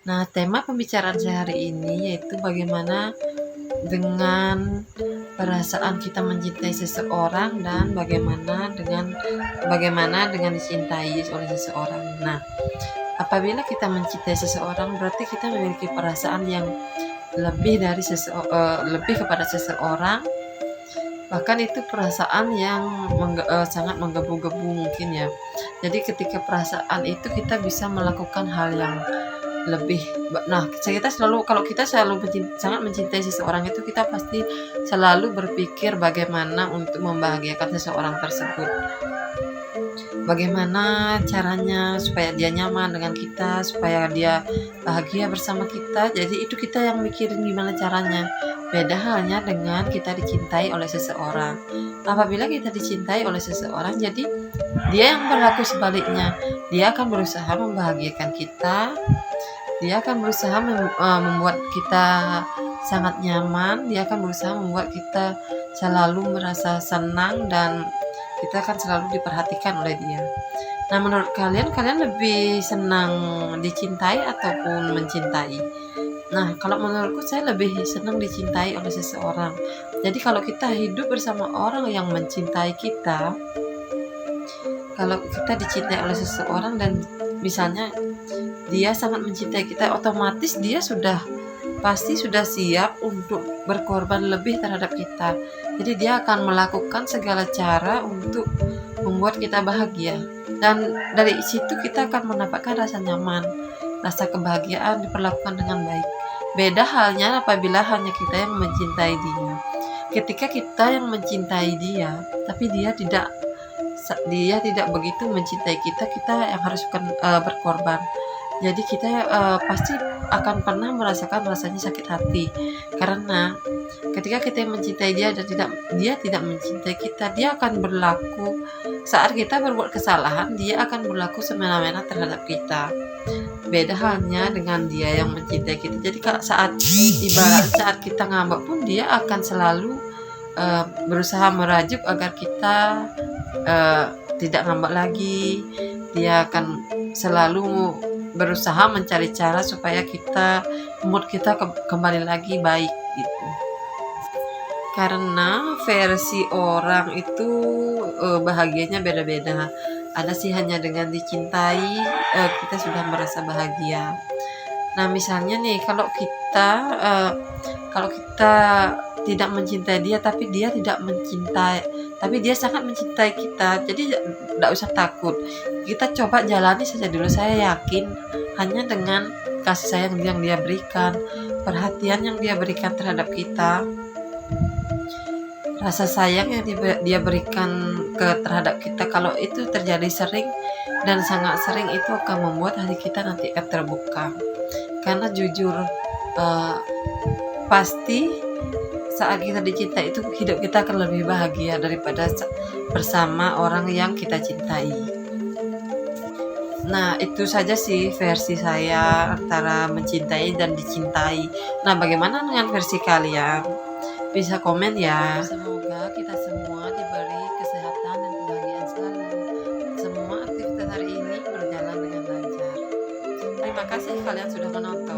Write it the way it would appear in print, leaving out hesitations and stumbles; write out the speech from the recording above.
Nah, tema pembicaraan saya hari ini yaitu bagaimana dengan perasaan kita mencintai seseorang dan bagaimana dengan dicintai oleh seseorang. Nah, apabila kita mencintai seseorang berarti kita memiliki perasaan yang lebih kepada seseorang, bahkan itu perasaan yang sangat menggebu-gebu mungkin ya. Jadi ketika perasaan itu kita bisa melakukan hal yang lebih. Nah, kita selalu, kalau kita selalu sangat mencintai seseorang itu, kita pasti selalu berpikir bagaimana untuk membahagiakan seseorang tersebut. Bagaimana caranya supaya dia nyaman dengan kita, supaya dia bahagia bersama kita. Jadi itu kita yang mikirin gimana caranya. Beda halnya dengan kita dicintai oleh seseorang. Apabila kita dicintai oleh seseorang, jadi dia yang berlaku sebaliknya. Dia akan berusaha membahagiakan kita. Dia akan berusaha membuat kita sangat nyaman. Dia akan berusaha membuat kita selalu merasa senang dan kita akan selalu diperhatikan oleh dia. Nah, menurut kalian lebih senang dicintai ataupun mencintai? Nah, kalau menurutku saya lebih senang dicintai oleh seseorang. Jadi kalau kita hidup bersama orang yang mencintai kita, kalau kita dicintai oleh seseorang dan misalnya dia sangat mencintai kita, otomatis dia pasti sudah siap untuk berkorban lebih terhadap kita. Jadi dia akan melakukan segala cara untuk membuat kita bahagia. Dan dari situ kita akan mendapatkan rasa nyaman, rasa kebahagiaan, diperlakukan dengan baik. Beda halnya apabila hanya kita yang mencintai dia. Ketika kita yang mencintai dia, tapi dia tidak begitu mencintai kita, kita yang harus berkorban. Jadi kita pasti akan pernah merasakan rasanya sakit hati, karena ketika kita mencintai dia dan dia tidak mencintai kita, dia akan berlaku saat kita berbuat kesalahan, dia akan berlaku semena-mena terhadap kita. Beda halnya dengan dia yang mencintai kita. Jadi ibarat saat kita ngambek pun dia akan selalu berusaha merajuk agar kita tidak ngambek lagi. Dia akan selalu berusaha mencari cara supaya mood kita kembali lagi baik gitu. Karena versi orang itu bahagianya beda-beda. Ada sih hanya dengan dicintai kita sudah merasa bahagia. Nah, misalnya nih kalau kita tidak mencintai dia tapi dia sangat mencintai kita, jadi tidak usah takut. Kita coba jalani saja dulu. Saya yakin hanya dengan kasih sayang yang dia berikan, perhatian yang dia berikan terhadap kita, rasa sayang yang dia berikan terhadap kita, kalau itu terjadi sering dan sangat sering, itu akan membuat hati kita nanti akan terbuka. Karena jujur pasti saat kita dicintai itu hidup kita akan lebih bahagia daripada bersama orang yang kita cintai. Nah, itu saja sih versi saya antara mencintai dan dicintai. Nah, bagaimana dengan versi kalian? Bisa komen ya. Semoga kita semua diberi kesehatan dan kebahagiaan selalu. Semua aktivitas hari ini berjalan dengan lancar. Terima kasih kalian sudah menonton.